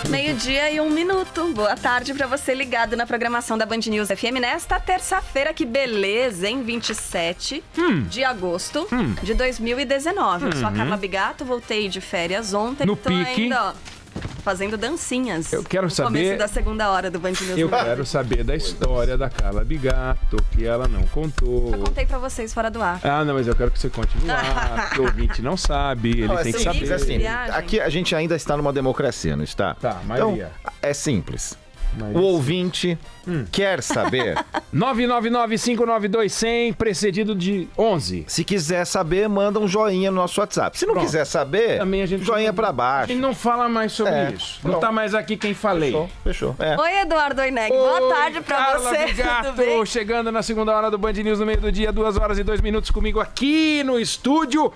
Meio-dia e 1 minuto. Boa tarde pra você ligado na programação da Band News FM nesta terça-feira. Que beleza, hein? 27 de agosto de 2019. Eu sou a Carla Bigato, voltei de férias ontem. No tô pique. ainda, fazendo dancinhas. Eu quero no saber... começo da segunda hora do Band News. Eu quero saber da história da Carla Bigato, que ela não contou. Eu contei pra vocês fora do ar. Ah, não, mas eu quero que você conte no ar, porque o ouvinte não sabe, ele tem que saber. Assim, aqui a gente ainda está numa democracia, não está? Tá, maioria. Então, é simples. Mas... O ouvinte quer saber. 999-592-100, precedido de 11. Se quiser saber, manda um joinha no nosso WhatsApp. Se não quiser saber, também a gente joinha não... pra baixo. A gente não fala mais sobre isso. Não tá mais aqui quem falei. Fechou. Oi, Eduardo Oineg. Boa tarde pra Carla você. Bigato, Tudo bem? chegando na segunda hora do Band News no meio do dia, 2 horas e 2 minutos comigo aqui no estúdio.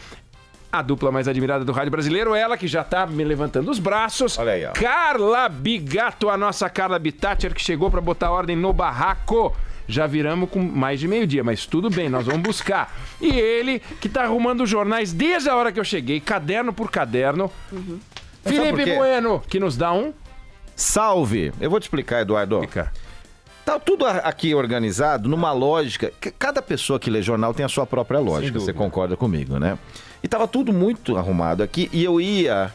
A dupla mais admirada do rádio brasileiro, ela que já tá me levantando os braços. Olha aí, ó. Carla Bigato, a nossa Carla Bitatcher, que chegou pra botar ordem no barraco. Já viramos com mais de meio-dia, mas tudo bem, nós vamos buscar. E ele, que tá arrumando os jornais desde a hora que eu cheguei, caderno por caderno. Felipe Bueno, que nos dá um... Salve! Eu vou te explicar, Eduardo. Fica. Tá tudo aqui organizado numa lógica. Cada pessoa que lê jornal tem a sua própria lógica, você concorda comigo, né? E tava tudo muito arrumado aqui e eu ia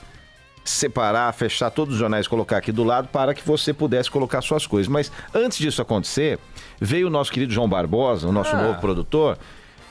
separar, fechar todos os jornais, colocar aqui do lado para que você pudesse colocar suas coisas. Mas antes disso acontecer, veio o nosso querido João Barbosa, o nosso novo produtor,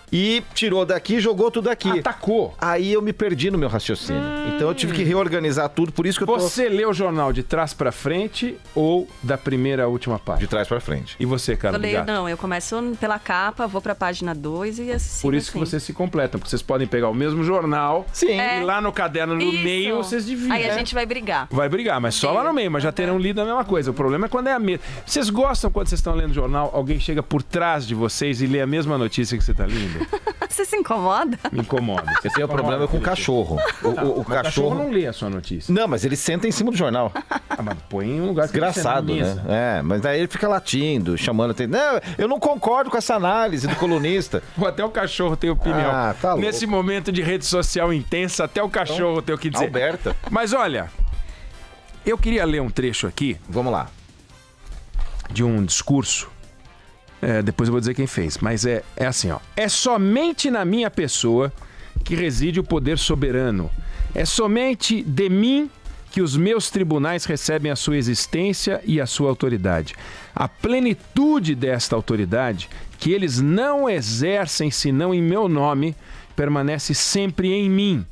e tirou daqui e jogou tudo aqui. Atacou. Aí eu me perdi no meu raciocínio. Então eu tive que reorganizar tudo, por isso que eu tô... Você lê o jornal de trás pra frente ou da primeira à última página? De trás pra frente. E você, Carla Bigato? Não, eu começo pela capa, vou pra página 2 e assim. Por isso que vocês se completam, porque vocês podem pegar o mesmo jornal e lá no caderno no meio vocês dividem. Aí a gente vai brigar. Vai brigar, mas só lá no meio, mas já terão lido a mesma coisa. O problema é quando é a mesma. Vocês gostam quando vocês estão lendo o jornal, alguém chega por trás de vocês e lê a mesma notícia que você tá lendo? Você se incomoda? Me incomoda. Você tem o problema com o cachorro. O cachorro não lê a sua notícia. Não, mas ele senta em cima do jornal. Mas põe em um lugar que Desgraçado, né? É, mas daí ele fica latindo, chamando. Não, eu não concordo com essa análise do colunista. Até o cachorro tem opinião. Ah, tá louco. Nesse momento de rede social intensa, até o cachorro tem o que dizer. Alberta. Mas olha, eu queria ler um trecho aqui. Vamos lá. De um discurso. Depois eu vou dizer quem fez, mas é assim, ó. É somente na minha pessoa que reside o poder soberano. É somente de mim que os meus tribunais recebem a sua existência e a sua autoridade. A plenitude desta autoridade, que eles não exercem senão em meu nome, permanece sempre em mim.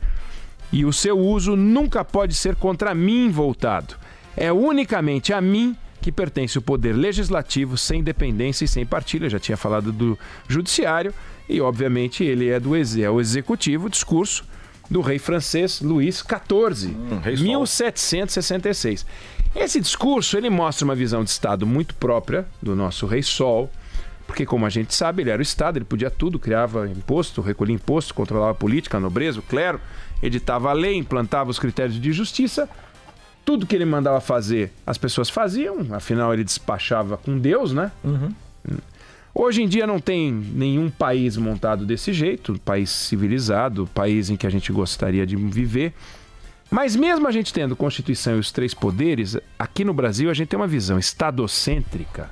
E o seu uso nunca pode ser contra mim voltado. É unicamente a mim que pertence o poder legislativo sem dependência e sem partilha. Eu já tinha falado do judiciário e, obviamente, ele é o executivo, discurso do rei francês Luís XIV, 1766. Esse discurso, ele mostra uma visão de Estado muito própria do nosso rei Sol, porque, como a gente sabe, ele era o Estado, ele podia tudo, criava imposto, recolhia imposto, controlava a política, a nobreza, o clero, editava a lei, implantava os critérios de justiça. Tudo que ele mandava fazer, as pessoas faziam, afinal ele despachava com Deus, né? Hoje em dia não tem nenhum país montado desse jeito, país civilizado, país em que a gente gostaria de viver. Mas mesmo a gente tendo Constituição e os 3 poderes, aqui no Brasil a gente tem uma visão estadocêntrica,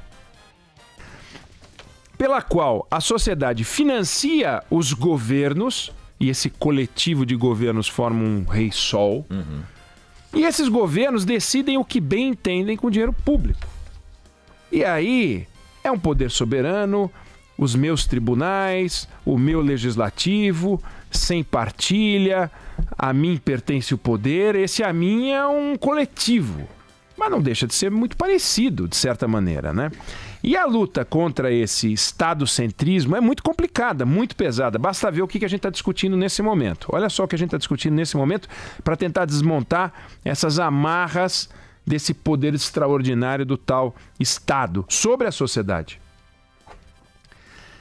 pela qual a sociedade financia os governos, e esse coletivo de governos forma um rei-sol. E esses governos decidem o que bem entendem com o dinheiro público. E aí é um poder soberano, os meus tribunais, o meu legislativo, sem partilha, a mim pertence o poder, esse a mim é um coletivo. Mas não deixa de ser muito parecido, de certa maneira, né? E a luta contra esse estadocentrismo é muito complicada, muito pesada. Basta ver o que a gente está discutindo nesse momento. Olha só o que a gente está discutindo nesse momento para tentar desmontar essas amarras desse poder extraordinário do tal Estado sobre a sociedade.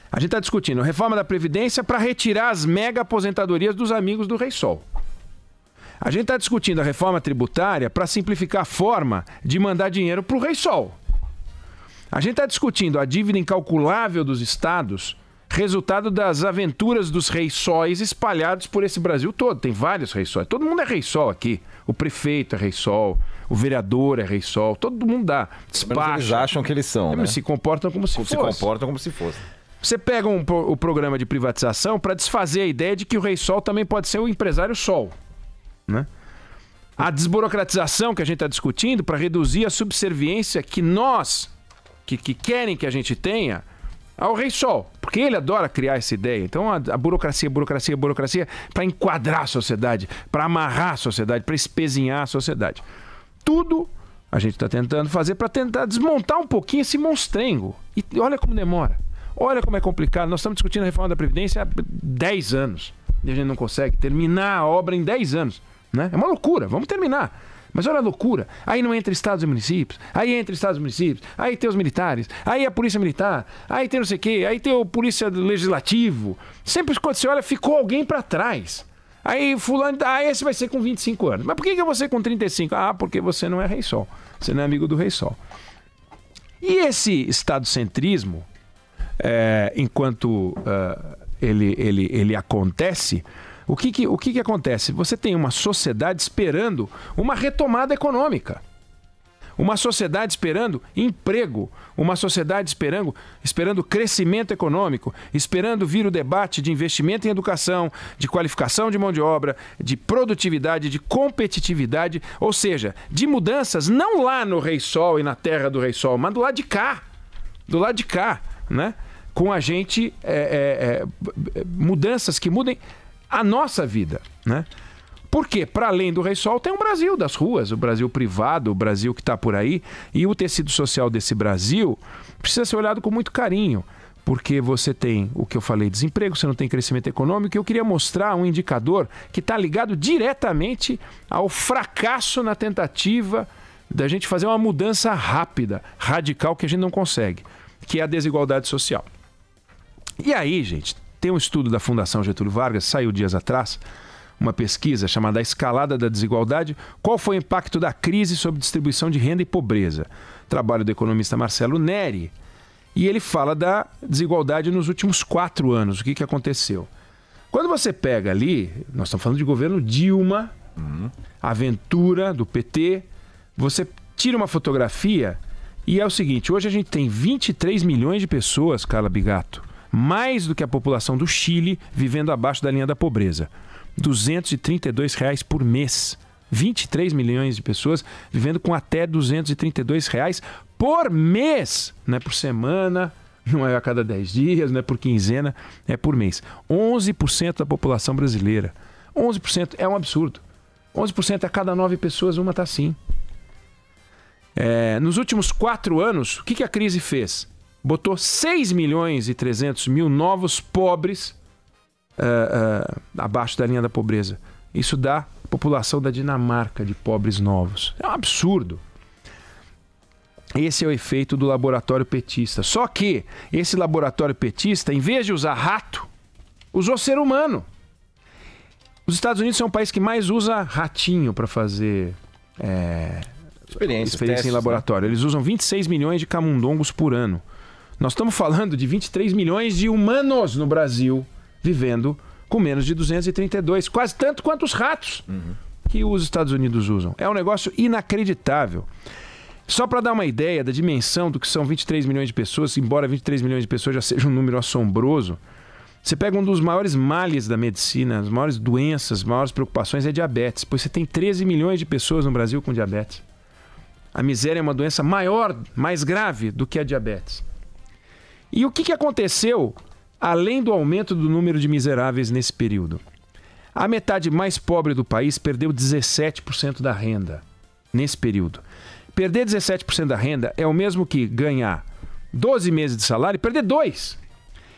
A gente está discutindo a reforma da Previdência para retirar as mega aposentadorias dos amigos do Rei Sol. A gente está discutindo a reforma tributária para simplificar a forma de mandar dinheiro para o Rei Sol. A gente está discutindo a dívida incalculável dos estados, resultado das aventuras dos rei-sóis espalhados por esse Brasil todo. Tem vários rei-sóis. Todo mundo é rei-sol aqui. O prefeito é rei-sol, o vereador é rei-sol, todo mundo dá despacho. Eles acham que eles são, né? Se comportam como se fosse. Se comportam como se fosse. Você pega o programa de privatização para desfazer a ideia de que o rei-sol também pode ser o empresário-sol, né? A desburocratização que a gente está discutindo para reduzir a subserviência que nós, que querem que a gente tenha, ao rei-sol. Porque ele adora criar essa ideia. Então a burocracia para enquadrar a sociedade, para amarrar a sociedade, para espezinhar a sociedade. Tudo a gente está tentando fazer para tentar desmontar um pouquinho esse monstrengo. E olha como demora. Olha como é complicado. Nós estamos discutindo a reforma da Previdência há 10 anos. E a gente não consegue terminar a obra em 10 anos. Né? É uma loucura. Vamos terminar. Mas olha a loucura. Aí não entra estados e municípios. Aí entra estados e municípios. Aí tem os militares. Aí a polícia militar. Aí tem não sei o quê. Aí tem o polícia legislativo. Sempre quando você olha, ficou alguém para trás. Aí fulano... esse vai ser com 25 anos. Mas por que eu vou ser com 35? Porque você não é rei-sol. Você não é amigo do rei-sol. E esse estadocentrismo... enquanto ele acontece, o que acontece? Você tem uma sociedade esperando uma retomada econômica, uma sociedade esperando emprego, uma sociedade esperando crescimento econômico, esperando vir o debate de investimento em educação, de qualificação de mão de obra, de produtividade, de competitividade, ou seja, de mudanças não lá no Rei-Sol e na terra do Rei-Sol, mas do lado de cá, né? Com a gente, mudanças que mudem a nossa vida, né? Porque, para além do Rei-Sol, tem um Brasil das ruas, o Brasil privado, o Brasil que está por aí, e o tecido social desse Brasil precisa ser olhado com muito carinho, porque você tem o que eu falei, desemprego, você não tem crescimento econômico, e eu queria mostrar um indicador que está ligado diretamente ao fracasso na tentativa da gente fazer uma mudança rápida, radical, que a gente não consegue, que é a desigualdade social. E aí, gente, tem um estudo da Fundação Getúlio Vargas, saiu dias atrás, uma pesquisa chamada A Escalada da Desigualdade, qual foi o impacto da crise sobre distribuição de renda e pobreza? Trabalho do economista Marcelo Neri. E ele fala da desigualdade nos últimos 4 anos, o que aconteceu. Quando você pega ali, nós estamos falando de governo Dilma, aventura do PT, você tira uma fotografia e é o seguinte, hoje a gente tem 23 milhões de pessoas, Carla Bigato, mais do que a população do Chile vivendo abaixo da linha da pobreza. R$ 232 por mês. 23 milhões de pessoas vivendo com até R$ 232 por mês. Não é por semana, não é a cada 10 dias, não é por quinzena, é por mês. 11% da população brasileira. 11% é um absurdo. 11% a cada 9 pessoas, uma está assim. Nos últimos 4 anos, o que a crise fez? Botou 6 milhões e 300 mil novos pobres abaixo da linha da pobreza. Isso dá a população da Dinamarca de pobres novos. É um absurdo. Esse é o efeito do laboratório petista. Só que esse laboratório petista, em vez de usar rato, usou ser humano. Os Estados Unidos são o país que mais usa ratinho para fazer experiência em laboratório. Eles usam 26 milhões de camundongos por ano. Nós estamos falando de 23 milhões de humanos no Brasil vivendo com menos de 232, quase tanto quanto os ratos que os Estados Unidos usam. É um negócio inacreditável. Só para dar uma ideia da dimensão do que são 23 milhões de pessoas, embora 23 milhões de pessoas já seja um número assombroso, você pega um dos maiores males da medicina, as maiores doenças, as maiores preocupações é diabetes, pois você tem 13 milhões de pessoas no Brasil com diabetes. A miséria é uma doença maior, mais grave do que a diabetes. E o que aconteceu além do aumento do número de miseráveis nesse período? A metade mais pobre do país perdeu 17% da renda nesse período. Perder 17% da renda é o mesmo que ganhar 12 meses de salário e perder 2.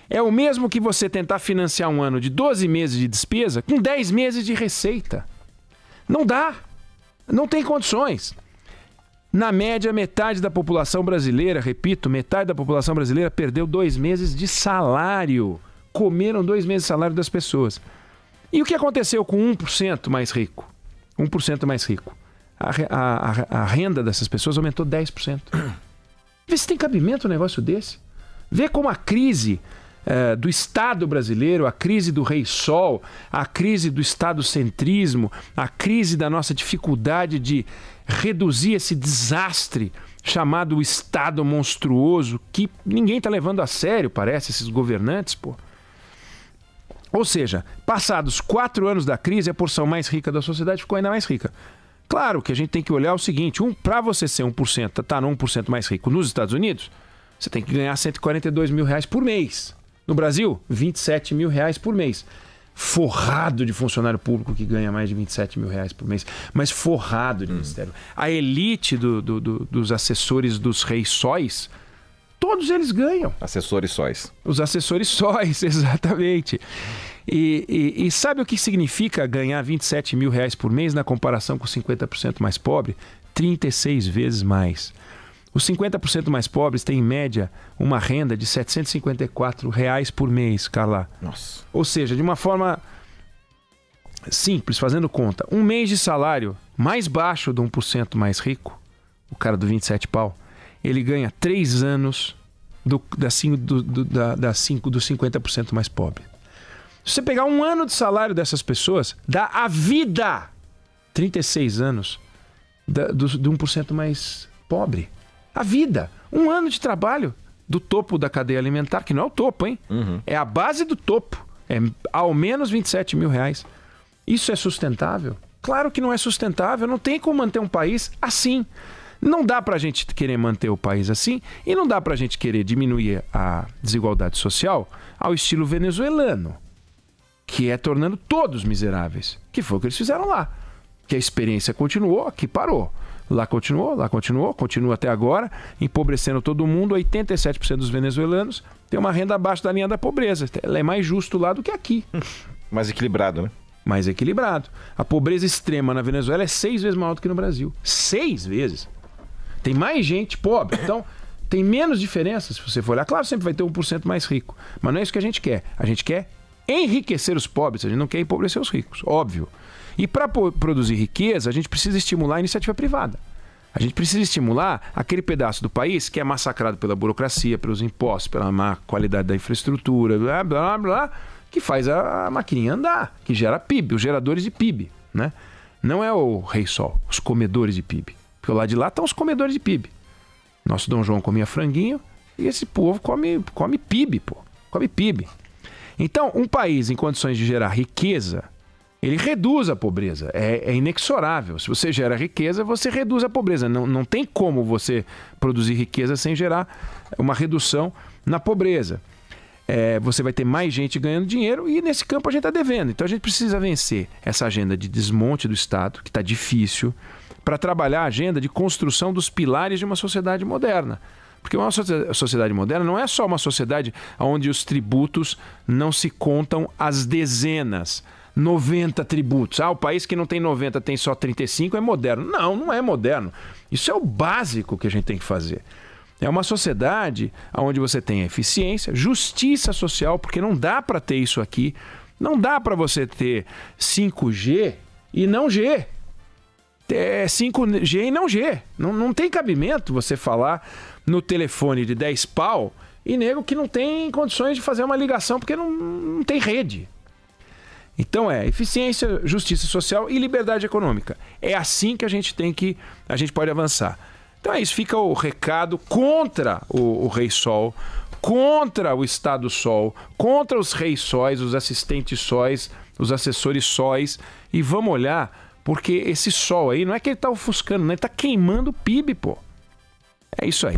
É o mesmo que você tentar financiar um ano de 12 meses de despesa com 10 meses de receita. Não dá. Não tem condições. Na média, metade da população brasileira, repito, metade da população brasileira perdeu 2 meses de salário. Comeram 2 meses de salário das pessoas. E o que aconteceu com 1% mais rico? 1% mais rico. A renda dessas pessoas aumentou 10%. Vê se tem cabimento um negócio desse. Vê como a crise do Estado brasileiro, a crise do Rei Sol, a crise do estadocentrismo, a crise da nossa dificuldade de reduzir esse desastre chamado Estado monstruoso, que ninguém está levando a sério, parece, esses governantes, pô. Ou seja, passados 4 anos da crise, a porção mais rica da sociedade ficou ainda mais rica. Claro que a gente tem que olhar o seguinte, para você ser 1%, tá no 1% mais rico nos Estados Unidos, você tem que ganhar 142 mil reais por mês. No Brasil, 27 mil reais por mês. Forrado de funcionário público que ganha mais de 27 mil reais por mês, mas forrado de ministério. A elite dos assessores dos reis sóis, todos eles ganham. Assessores sóis. Os assessores sóis, exatamente. E sabe o que significa ganhar 27 mil reais por mês na comparação com 50% mais pobre? 36 vezes mais. Os 50% mais pobres têm, em média, uma renda de R$ 754 reais por mês, Carla. Nossa. Ou seja, de uma forma simples, fazendo conta, um mês de salário mais baixo do 1% mais rico, o cara do 27 pau, ele ganha 3 anos dos 50% mais pobre. Se você pegar um ano de salário dessas pessoas, dá a vida 36 anos do 1% mais pobre. A vida. Um ano de trabalho do topo da cadeia alimentar, que não é o topo, hein? É a base do topo. É ao menos 27 mil reais. Isso é sustentável? Claro que não é sustentável. Não tem como manter um país assim. Não dá pra gente querer manter o país assim e não dá pra gente querer diminuir a desigualdade social ao estilo venezuelano, que é tornando todos miseráveis. Que foi o que eles fizeram lá. Que a experiência continuou, aqui parou. Lá continuou, continua até agora, empobrecendo todo mundo. 87% dos venezuelanos tem uma renda abaixo da linha da pobreza. Ela é mais justo lá do que aqui. Mais equilibrado, né? Mais equilibrado. A pobreza extrema na Venezuela é 6 vezes maior do que no Brasil. 6 vezes. Tem mais gente pobre. Então, tem menos diferença se você for olhar. Claro, sempre vai ter 1% mais rico. Mas não é isso que a gente quer. A gente quer enriquecer os pobres. A gente não quer empobrecer os ricos. Óbvio. E para produzir riqueza, a gente precisa estimular a iniciativa privada. A gente precisa estimular aquele pedaço do país que é massacrado pela burocracia, pelos impostos, pela má qualidade da infraestrutura, blá, blá, blá, que faz a maquininha andar, que gera PIB, os geradores de PIB, né? Não é o Rei Sol, os comedores de PIB. Porque lá de lá estão os comedores de PIB. Nosso Dom João comia franguinho e esse povo come PIB, pô. Come PIB. Então, um país em condições de gerar riqueza, ele reduz a pobreza, é inexorável. Se você gera riqueza, você reduz a pobreza. Não tem como você produzir riqueza sem gerar uma redução na pobreza. Você vai ter mais gente ganhando dinheiro e nesse campo a gente está devendo. Então a gente precisa vencer essa agenda de desmonte do Estado, que está difícil, para trabalhar a agenda de construção dos pilares de uma sociedade moderna. Porque uma sociedade moderna não é só uma sociedade onde os tributos não se contam às dezenas. 90 tributos. O país que não tem 90 tem só 35 é moderno. Não é moderno. Isso é o básico que a gente tem que fazer. É uma sociedade onde você tem eficiência, justiça social, porque não dá para ter isso aqui. Não dá para você ter 5G e não G. 5G e não G. Não tem cabimento você falar no telefone de 10 pau e nego que não tem condições de fazer uma ligação porque não tem rede. Então eficiência, justiça social e liberdade econômica. É assim que a gente pode avançar. Então é isso, fica o recado contra o Rei Sol, contra o Estado Sol, contra os reis sóis, os assistentes sóis, os assessores sóis. E vamos olhar, porque esse sol aí não é que ele está ofuscando, né? Ele está queimando o PIB, pô. É isso aí.